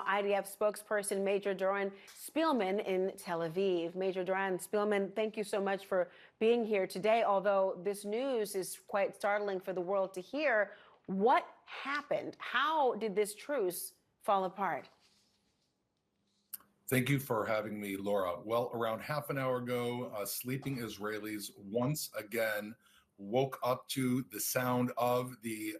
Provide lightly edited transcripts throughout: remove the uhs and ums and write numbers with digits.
IDF spokesperson Major Doron Spielman in Tel Aviv. Major Doron Spielman, thank you so much for being here today. Although this news is quite startling for the world to hear, what happened? How did this truce fall apart? Thank you for having me, Laura. Well, around half an hour ago, sleeping Israelis once again woke up to the sound of the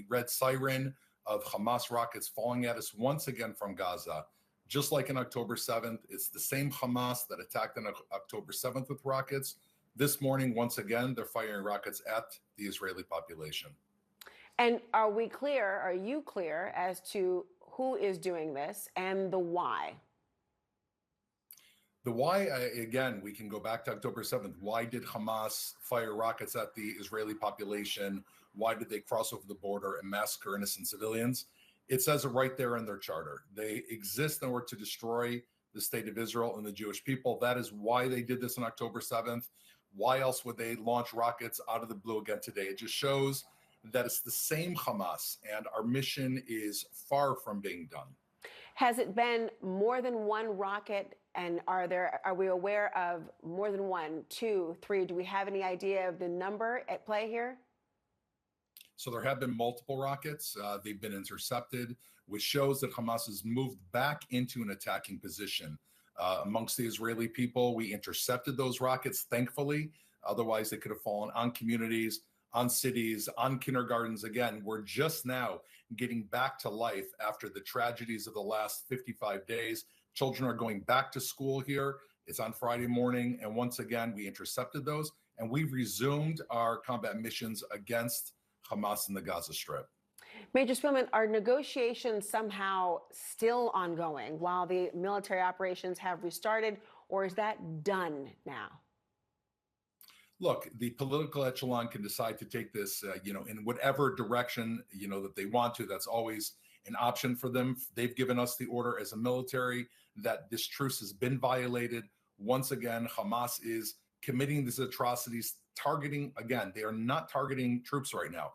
red siren of Hamas rockets falling at us once again from Gaza. Just like on October 7th, it's the same Hamas that attacked on October 7th with rockets. This morning, once again, they're firing rockets at the Israeli population. And are you clear as to who is doing this and the why? The why, again, we can go back to October 7th. Why did Hamas fire rockets at the Israeli population? Why did they cross over the border and massacre innocent civilians? It says it right there in their charter. They exist in order to destroy the state of Israel and the Jewish people. That is why they did this on October 7th. Why else would they launch rockets out of the blue again today? It just shows that it's the same Hamas, and our mission is far from being done. Has it been more than one rocket? And are we aware of more than one, two, three? Do we have any idea of the number at play here? So there have been multiple rockets. They've been intercepted, which shows that Hamas has moved back into an attacking position. Amongst the Israeli people, we intercepted those rockets, thankfully. Otherwise, they could have fallen on communities, on cities, on kindergartens. Again, we're just now getting back to life after the tragedies of the last 55 days. Children are going back to school here. It's on Friday morning. And once again, we intercepted those and we've resumed our combat missions against Hamas in the Gaza Strip. Major Spielman, are negotiations somehow still ongoing while the military operations have restarted, or is that done now? Look, the political echelon can decide to take this, in whatever direction, that they want to. That's always an option for them. They've given us the order as a military that this truce has been violated. Once again, Hamas is committing these atrocities, targeting, again, they are not targeting troops right now.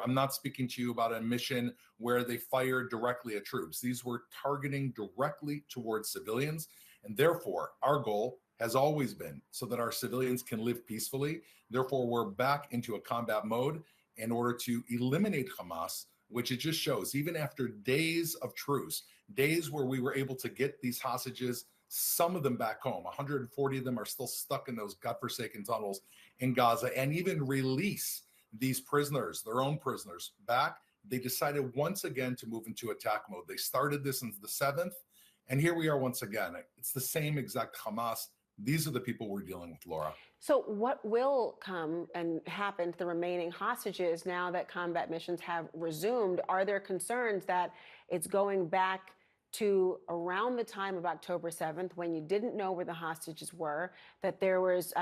I'm not speaking to you about a mission where they fired directly at troops. These were targeting directly towards civilians. And therefore, our goal has always been so that our civilians can live peacefully. Therefore, we're back into a combat mode in order to eliminate Hamas, which it just shows, even after days of truce, days where we were able to get these hostages, some of them back home, 140 of them are still stuck in those godforsaken tunnels in Gaza, and even release these prisoners, their own prisoners, back. They decided once again to move into attack mode. They started this on the 7th, and here we are once again. It's the same exact Hamas. These are the people we're dealing with, Laura. So what will come and happen to the remaining hostages now that combat missions have resumed? Are there concerns that it's going back to around the time of October 7th when you didn't know where the hostages were, that there was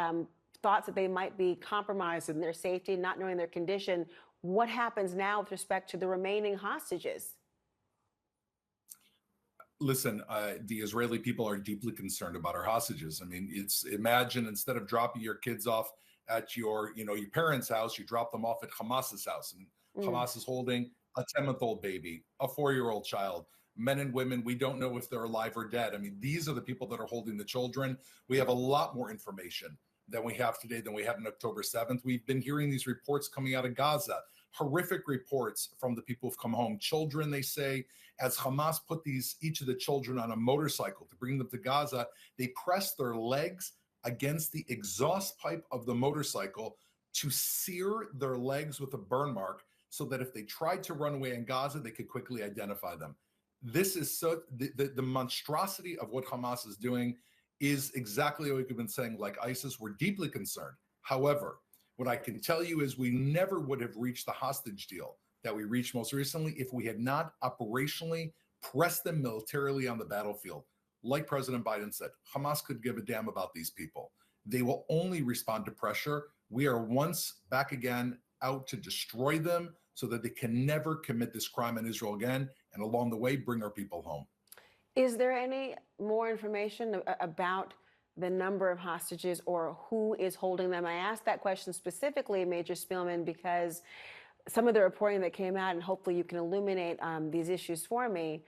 thoughts that they might be compromised in their safety, not knowing their condition? What happens now with respect to the remaining hostages? Listen, the Israeli people are deeply concerned about our hostages. I mean, imagine instead of dropping your kids off at your parents' house, you drop them off at Hamas's house, and Hamas is holding a 10-month-old baby, a 4-year-old child, men and women. We don't know if they're alive or dead. I mean, these are the people that are holding the children. We have a lot more information than we have today than we had on October 7th. We've been hearing these reports coming out of Gaza, horrific reports from the people who've come home. Children, they say, as Hamas put each of the children on a motorcycle to bring them to Gaza, they pressed their legs against the exhaust pipe of the motorcycle to sear their legs with a burn mark so that if they tried to run away in Gaza, they could quickly identify them. This is the monstrosity of what Hamas is doing is exactly what we've been saying. Like ISIS, we're deeply concerned. However, what I can tell you is we never would have reached the hostage deal that we reached most recently if we had not operationally pressed them militarily on the battlefield. Like President Biden said, Hamas could give a damn about these people. They will only respond to pressure. We are once back again out to destroy them so that they can never commit this crime in Israel again, and along the way, bring our people home. Is there any more information about the number of hostages or who is holding them? I asked that question specifically, Major Spielman, because some of the reporting that came out, and hopefully you can illuminate these issues for me,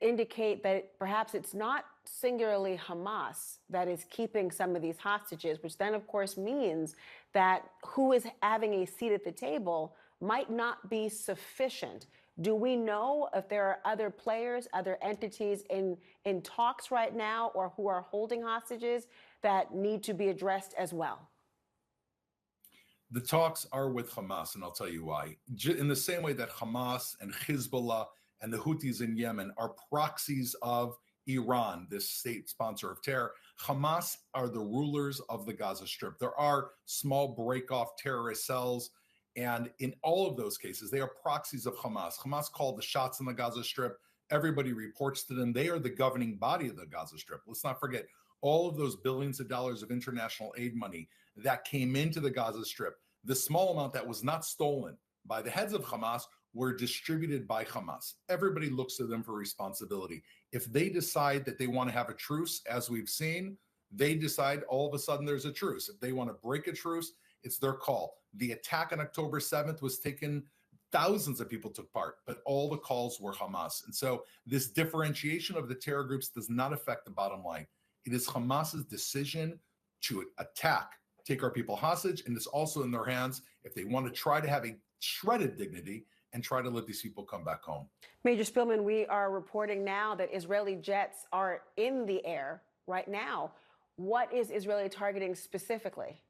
indicate that perhaps it's not singularly Hamas that is keeping some of these hostages, which then, of course, means that who is having a seat at the table might not be sufficient. Do we know if there are other players, other entities in talks right now or who are holding hostages that need to be addressed as well? The talks are with Hamas, and I'll tell you why. In the same way that Hamas and Hezbollah and the Houthis in Yemen are proxies of Iran, this state sponsor of terror, Hamas are the rulers of the Gaza Strip. There are small break-off terrorist cells, and in all of those cases, they are proxies of Hamas. Hamas called the shots in the Gaza Strip. Everybody reports to them. They are the governing body of the Gaza Strip. Let's not forget all of those billions of dollars of international aid money that came into the Gaza Strip. The small amount that was not stolen by the heads of Hamas were distributed by Hamas. Everybody looks to them for responsibility. If they decide that they want to have a truce, as we've seen, they decide all of a sudden there's a truce. If they want to break a truce, it's their call. The attack on October 7th was taken, thousands of people took part, but all the calls were Hamas. And so this differentiation of the terror groups does not affect the bottom line. It is Hamas's decision to attack, take our people hostage, and it's also in their hands if they want to try to have a shredded dignity and try to let these people come back home. Major Spielman, we are reporting now that Israeli jets are in the air right now. What is Israeli targeting specifically?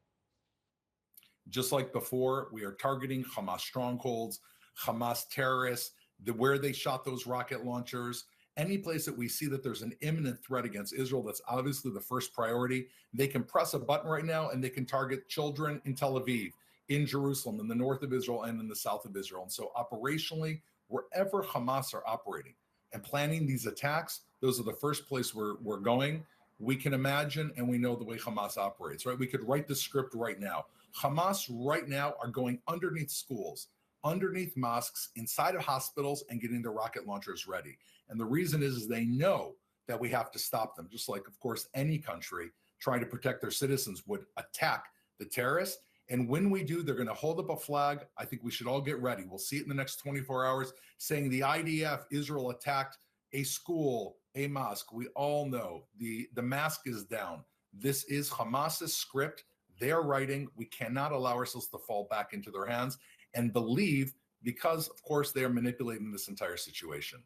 Just like before, we are targeting Hamas strongholds, Hamas terrorists, where they shot those rocket launchers. Any place that we see that there's an imminent threat against Israel, that's obviously the first priority. They can press a button right now and they can target children in Tel Aviv, in Jerusalem, in the north of Israel, and in the south of Israel. And so operationally, wherever Hamas are operating and planning these attacks, those are the first place we're going. We can imagine, and we know the way Hamas operates, right? We could write the script right now. Hamas right now are going underneath schools, underneath mosques, inside of hospitals, and getting the rocket launchers ready. And the reason is they know that we have to stop them, just like, of course, any country trying to protect their citizens would attack the terrorists. And when we do, they're going to hold up a flag. I think we should all get ready. We'll see it in the next 24 hours saying the IDF, Israel attacked a school, a mosque. We all know the mask is down. This is Hamas's script. They're writing. We cannot allow ourselves to fall back into their hands and believe, because, of course, they are manipulating this entire situation.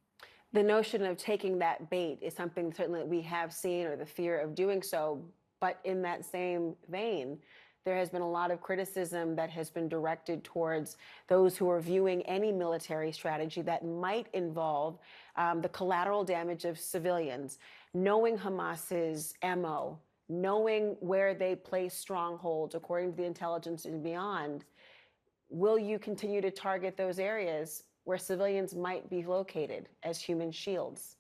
The notion of taking that bait is something certainly that we have seen, or the fear of doing so. But in that same vein, there has been a lot of criticism that has been directed towards those who are viewing any military strategy that might involve the collateral damage of civilians, knowing Hamas's MO, knowing where they place strongholds according to the intelligence and beyond. Will you continue to target those areas where civilians might be located as human shields?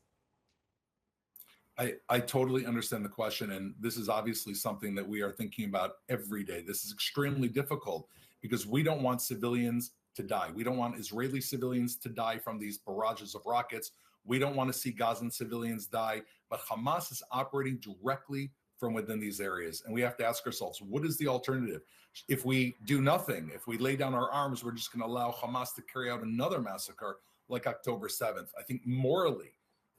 I totally understand the question, and this is obviously something that we are thinking about every day. This is extremely difficult because we don't want civilians to die. We don't want Israeli civilians to die from these barrages of rockets. We don't want to see Gazan civilians die, but Hamas is operating directly from within these areas. And we have to ask ourselves, what is the alternative? If we do nothing, if we lay down our arms, we're just going to allow Hamas to carry out another massacre like October 7th. I think morally,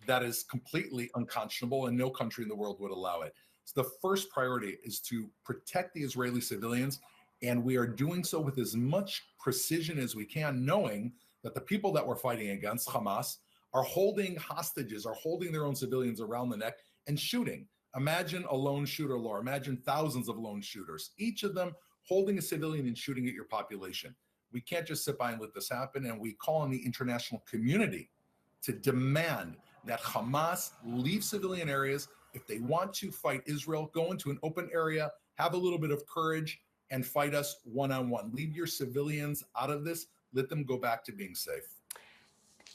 that is completely unconscionable, and no country in the world would allow it. So the first priority is to protect the Israeli civilians, and we are doing so with as much precision as we can, knowing that the people that we're fighting against, Hamas, are holding hostages, are holding their own civilians around the neck and shooting. Imagine a lone shooter, Laura. Imagine thousands of lone shooters, each of them holding a civilian and shooting at your population. We can't just sit by and let this happen, and we call on the international community to demand that Hamas leave civilian areas. If they want to fight Israel, go into an open area, have a little bit of courage, and fight us one-on-one. Leave your civilians out of this. Let them go back to being safe.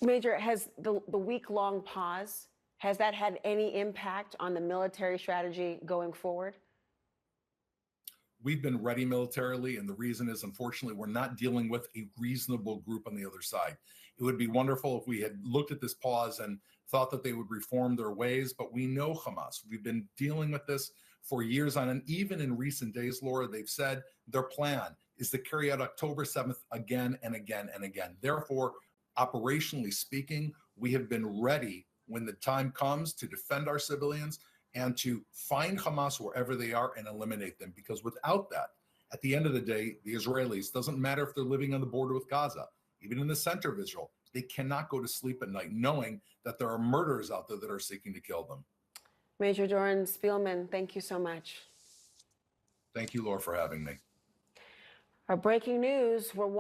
Major, has the week-long pause, has that had any impact on the military strategy going forward? We've been ready militarily, and the reason is, unfortunately, we're not dealing with a reasonable group on the other side. It would be wonderful if we had looked at this pause and thought that they would reform their ways, but we know Hamas. We've been dealing with this for years on, and even in recent days, Laura, they've said their plan is to carry out October 7th again and again and again. Therefore, operationally speaking, we have been ready when the time comes to defend our civilians and to find Hamas wherever they are and eliminate them. Because without that, at the end of the day, the Israelis, doesn't matter if they're living on the border with Gaza, even in the center of Israel, they cannot go to sleep at night knowing that there are murderers out there that are seeking to kill them. Major Doron Spielman, thank you so much. Thank you, Laura, for having me. Our breaking news, we're